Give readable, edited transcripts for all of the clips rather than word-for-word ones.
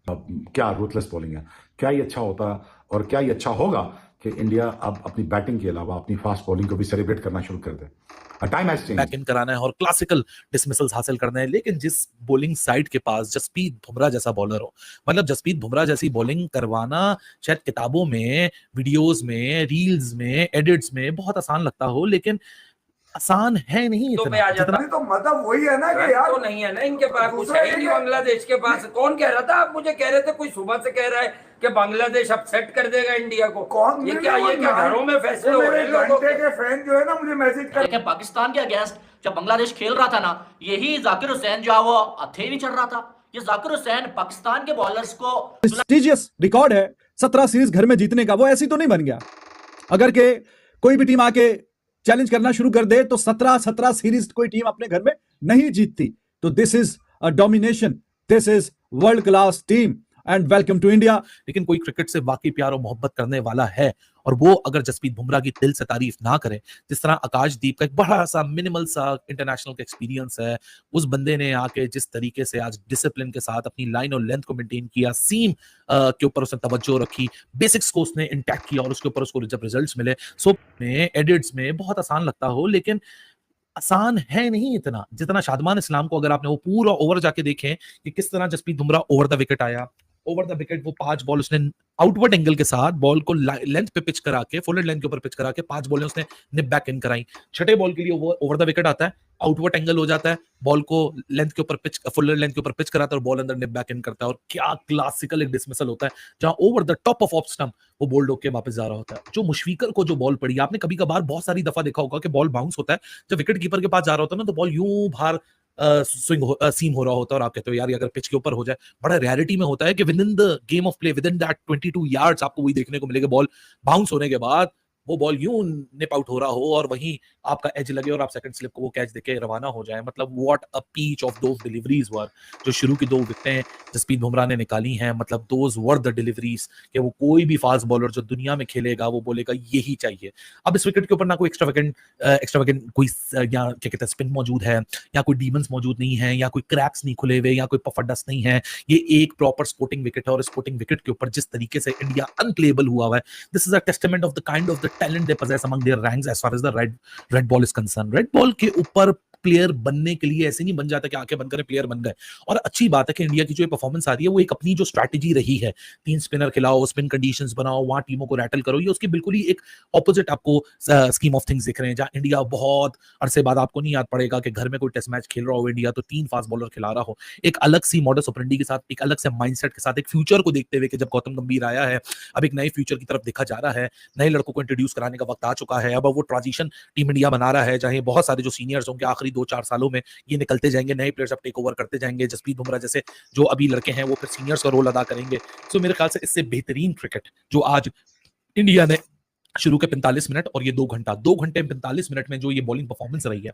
क्या ruthless bowling है। क्या ये अच्छा होता और क्या ये अच्छा होगा कि इंडिया अब अपनी बैटिंग के अलावा अपनी फास्ट बॉलिंग को भी सेलिब्रेट करना शुरू कर दे। टाइम हैज बैक इन कराना है और क्लासिकल डिसमिसल्स हासिल करना है। लेकिन जिस बॉलिंग साइड के पास जसप्रीत बुमराह जैसा बॉलर हो, मतलब जसप्रीत बुमराह जैसी बॉलिंग करवाना शायद किताबों में, वीडियोस में, रील्स में, एडिट्स में बहुत आसान लगता हो, लेकिन आसान है नहीं इतना जितना। तो मतलब वही है ना कि यार तो नहीं है ना इनके पास, कुछ है ही नहीं बांग्लादेश के पास। कौन कह रहा था? आप मुझे कह रहे थे कोई सुबह से कह रहा है कि बांग्लादेश अपसेट कर देगा इंडिया को। कौन? ये क्या घरों में फैसले हो रहे हैं लोगों के फैन जो है ना मुझे मैसेज कर। लेकिन पाकिस्तान के अगेंस्ट जब बांग्लादेश खेल रहा था ना, यही जाकिर हुसैन जो है वो हथे नहीं चढ़ रहा था। ये जाकिर हुसैन पाकिस्तान के बॉलर्स को प्रेस्टिजियस रिकॉर्ड है 17 सीरीज घर में जीतने का, वो ऐसी तो नहीं बन गया। अगर के कोई भी टीम आके चैलेंज करना शुरू कर दे तो 17 सीरीज कोई टीम अपने घर में नहीं जीतती। तो this is a domination, this is world class team and welcome to India. लेकिन कोई क्रिकेट से वाकई प्यार और मोहब्बत करने वाला है और वो अगर जसप्रीत बुमराह की दिल से तारीफ ना करे, जिस तरह आकाशदीप का एक बड़ा सा मिनिमल सा इंटरनेशनल का एक्सपीरियंस है, उस बंदे ने आके जिस तरीके से आज डिसिप्लिन के साथ अपनी लाइन और लेंथ को मेंटेन किया, सीम के ऊपर उसने तवज्जो रखी, बेसिक्स को उसने इंटैक्ट किया और उसके ऊपर उसको जब रिजल्ट्स मिले, सो में एडिट्स में बहुत आसान लगता हो, लेकिन आसान है नहीं इतना जितना। शादमान इस्लाम को अगर आपने वो पूरा ओवर जाके देखें कि किस तरह Jasprit Bumrah over the wicket आया, ओवर द विकेट वो 5 बॉल उसने आउटवर्ड एंगल के साथ बॉल को लेंथ पे पिच करा के, फुल लेंथ के ऊपर पिच करा के 5 बॉलें उसने निप बैक इन कराई। छठे बॉल के लिए वो ओवर द विकेट आता है, आउटवर्ड एंगल हो जाता है, बॉल को लेंथ के ऊपर पिच, फुल लेंथ के ऊपर पिच कराता है और बॉल अंदर निप बैक इन करता है। और क्या क्लासिकल एक डिसमिसल होता है जहां over the top of off stump वो बॉल डोक के वापस जा रहा होता है। जो मुशफिकर को जो बॉल पड़ी, आपने कभी कभार बहुत सारी दफा देखा होगा कि बॉल बाउंस होता है, जब विकेट कीपर के पास जा रहा होता है ना, तो बॉल यूं बाहर स्विंग सीम हो रहा होता है और आप कहते हो यार अगर पिच के ऊपर हो जाए। बड़ा रेयरिटी में होता है कि with in the game of play, with in that 22 yards आपको वही देखने को मिलेगा, बॉल बाउंस होने के बाद वो बॉल यूं निप आउट हो रहा हो और वहीं आपका एज लगे और आप सेकंड स्लिप को वो कैच देके रवाना हो जाए। मतलब what a peach of those deliveries were. जो शुरू की 2 विकेटें जसप्रीत बुमराह ने निकाली हैं, मतलब दोज वर द डिलीवरीज कि वो कोई भी फास्ट बॉलर जो दुनिया में खेलेगा वो बोलेगा यही चाहिए। अब इस विकेट के ऊपर ना कोई एक्स्ट्रा विकेट कोई या क्या कहते हैं स्पिन मौजूद है, या कोई डीमंस मौजूद नहीं है, या कोई क्रैक्स नहीं खुले हुए, या कोई पफर डस्ट नहीं है। ये एक प्रॉपर स्पोर्टिंग विकेट है और स्पोर्टिंग विकेट के ऊपर जिस तरीके से इंडिया अनप्लेबल हुआ है, this is a testament of the kind of the talent they possess among their ranks as far as the red ball is concerned। Red ball के ऊपर प्लेयर बनने के लिए ऐसे नहीं बन जाता कि आंखें बंद करें प्लेयर बन गए। और अच्छी बात है कि इंडिया की जो परफॉर्मेंस आ रही है वो एक अपनी जो स्ट्रैटेजी रही है, 3 स्पिनर खिलाओ, स्पिन कंडीशंस बनाओ, वहां टीमों को रैटल करो, ये उसकी बिल्कुल ही एक ऑपोजिट आपको स्कीम ऑफ थिंग्स दिख रहे हैं। जहां इंडिया बहुत अरसे बाद, आपको नहीं याद पड़ेगा कि घर में कोई टेस्ट मैच खेल रहा हो इंडिया तो 3 फास्ट बॉलर खिला रहा हो, एक अलग सी मॉडस ऑपरेंडी के साथ, एक अलग से माइंडसेट के साथ, एक फ्यूचर को देखते हुए कि जब गौतम गंभीर आया है, अब एक नए फ्यूचर की तरफ देखा जा रहा है, नए लड़कों को इंट्रोड्यूस कराने का वक्त आ चुका है। अब वो ट्रांजिशन टीम इंडिया बना रहा है जहां बहुत सारे जो सीनियर्स होंगे आखिरी 2-4 सालों में ये निकलते जाएंगे, नए प्लेयर्स अब टेक ओवर करते जाएंगे। जसप्रीत बुमराह जैसे जो अभी लड़के हैं वो फिर सीनियर्स का रोल अदा करेंगे। सो मेरे ख्याल से इससे बेहतरीन क्रिकेट जो आज इंडिया ने शुरू के 45 मिनट और ये 2 घंटे 45 मिनट में जो ये बॉलिंग परफॉर्मेंस रही है,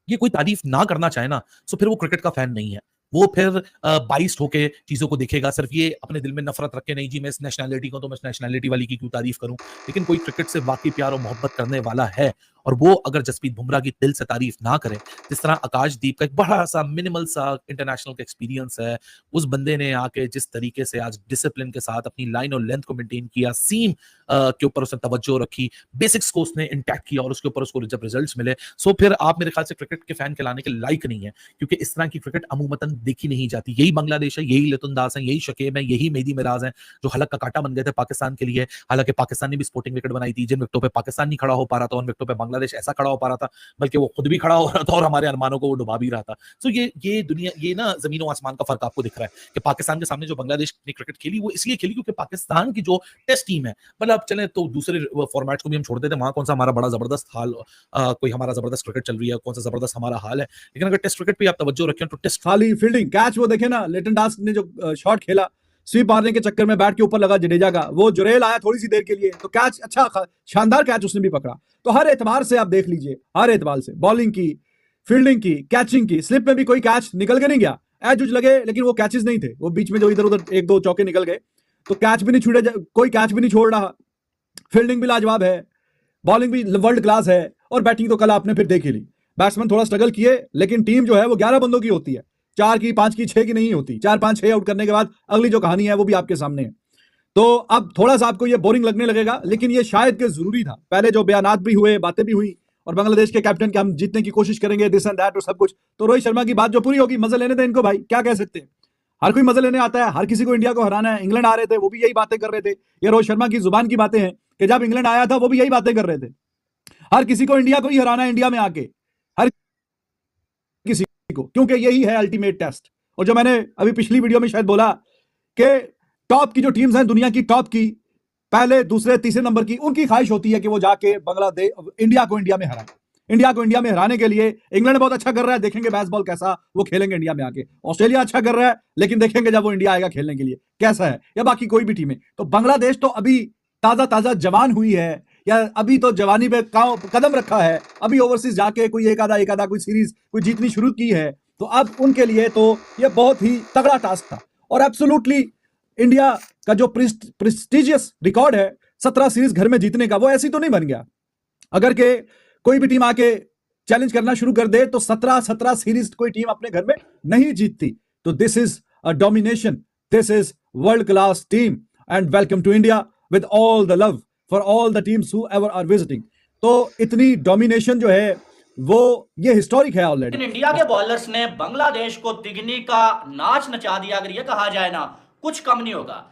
ये कोई तारीफ ना करना चाहे ना, तो फिर वो क्रिकेट का फैन नहीं है। वो फिर बाइस्ड होके चीजों को देखेगा, सिर्फ ये अपने दिल में नफरत रख के नहीं जी मैं इस नेशनैलिटी को तो मैं इस नेशनैलिटी वाली की क्यों तारीफ करूं। लेकिन कोई क्रिकेट से वाकई प्यार और मोहब्बत करने वाला है और वो अगर जसप्रीत बुमराह की दिल से तारीफ ना करे, जिस तरह आकाशदीप का एक बड़ा सा मिनिमल सा इंटरनेशनल का एक्सपीरियंस है, उस बंदे ने आके जिस तरीके से आज डिसिप्लिन के साथ अपनी लाइन और लेंथ को मेंटेन किया, सीम के ऊपर उसने तवज्जो रखी, बेसिक्स को उसने इंटैक्ट किया और उसके ऊपर उसको जब रिजल्ट्स मिले, सो फिर आप मेरे ख्याल से क्रिकेट के फैन कहलाने के लायक नहीं है, क्योंकि इस तरह की क्रिकेट अमूमतन देखी नहीं जाती। यही बांग्लादेश है, यही लितुन दास है, यही शकीब है, यही मेहदी मिराज है जो हलक का कांटा बन गए थे पाकिस्तान के लिए। हालांकि पाकिस्तान ने भी स्पोर्टिंग विकेट बनाई थी, जिन विकेटों पे पाकिस्तान नहीं खड़ा हो पा रहा था उन विकेटों पे बांग्लादेश ऐसा खड़ा हो पा रहा था, बल्कि वो खुद भी खड़ा हो रहा था और हमारे अरमानों को वो डुबा भी रहा था। सो ये दुनिया, ये ना जमीन और आसमान का फर्क आपको दिख रहा है कि पाकिस्तान के सामने जो बांग्लादेश ने क्रिकेट खेली वो इसलिए खेली क्योंकि पाकिस्तान की जो टेस्ट टीम है, मतलब चले तो दूसरे फॉर्मेट्स को भी हम छोड़ देते हैं, वहां कौन सा हमारा बड़ा जबरदस्त हाल, कोई हमारा जबरदस्त क्रिकेट चल रही है, कौन सा जबरदस्त हमारा हाल है, लेकिन अगर टेस्ट क्रिकेट पे आप तवज्जो रखें तो टेस्ट खाली फील्डिंग कैच वो देखे ना, लिटन दास ने जो शॉट खेला स्वीप मारने के चक्कर में बैट के ऊपर लगा जडेजा का, वो जुरेल आया थोड़ी सी देर के लिए तो कैच अच्छा शानदार कैच उसने भी पकड़ा। तो हर एतबार से आप देख लीजिए, हर एतबार से बॉलिंग की, फील्डिंग की, कैचिंग की, स्लिप में भी कोई कैच निकल के नहीं गया, एज उज लगे लेकिन वो कैचेस नहीं थे, वो बीच में जो इधर उधर 1-2 चौके निकल गए तो कैच भी नहीं छूटे, कोई कैच भी नहीं छोड़ रहा। फील्डिंग भी लाजवाब है, बॉलिंग भी वर्ल्ड क्लास है और बैटिंग तो कल आपने फिर देख ही ली। बैट्समैन थोड़ा स्ट्रगल किए लेकिन टीम जो है वो 11 बंदों की होती है, 4 की 5 की 6 की नहीं होती। 4 5 6 आउट करने के बाद अगली जो कहानी है वो भी आपके सामने है। तो अब थोड़ा सा आपको ये बोरिंग लगने लगेगा, लेकिन ये शायद के जरूरी था। पहले जो बयानात भी हुए, बातें भी हुई, और बांग्लादेश के कैप्टन के हम जीतने की कोशिश करेंगे, दिस एंड दैट और सब कुछ। तो रोहित शर्मा की बात जो पूरी होगी, मजे लेने थे इनको भाई, क्या कह सकते हैं। हर कोई मजे लेने आता है, हर किसी को इंडिया को हराना है। इंग्लैंड आ रहे थे, वो भी यही बातें कर रहे थे। ये रोहित शर्मा की जुबान की बातें हैं कि जब इंग्लैंड आया था वो भी यही बातें कर रहे थे। हर किसी को इंडिया को ही हराना है, इंडिया में आके हर किसी को, क्योंकि यही है अल्टीमेट टेस्ट। और जो मैंने अभी पिछली वीडियो में शायद बोला कि टॉप की जो टीम्स हैं दुनिया की, टॉप की पहले दूसरे तीसरे नंबर की, उनकी ख्वाहिश होती है कि वो जाके बांग्लादेश इंडिया को इंडिया में हराए। इंडिया को इंडिया में हराने के लिए इंग्लैंड बहुत अच्छा कर रहा है, देखेंगे बेसबॉल कैसा वो खेलेंगे इंडिया में आके। ऑस्ट्रेलिया अच्छा कर रहा है, लेकिन देखेंगे जब वो इंडिया आएगा खेलने के लिए कैसा है, या बाकी कोई भी टीमें। तो बांग्लादेश तो अभी ताजा ताजा जवान हुई है, या अभी तो जवानी पे कदम रखा है, अभी ओवरसीज जाके कोई एक आधा कोई सीरीज कोई जीतनी शुरू की है। तो अब उनके लिए तो ये बहुत ही तगड़ा टास्क था। और एब्सोल्युटली इंडिया का जो प्रेस्टिजियस रिकॉर्ड है 17 सीरीज घर में जीतने का, वो ऐसी तो नहीं बन गया। अगर के कोई भी टीम आके चैलेंज करना शुरू कर दे तो 17 सीरीज कोई टीम अपने घर में नहीं जीतती। तो this is a domination, this is world class team, and welcome to India with all the love for all the teams who ever are visiting. तो इतनी डोमिनेशन जो है वो ये हिस्टोरिक है ऑलरेडी। लेकिन इंडिया के बॉलर्स ने बांग्लादेश को तिगनी का नाच नचा दिया, अगर ये कहा जाए ना, कुछ कम नहीं होगा।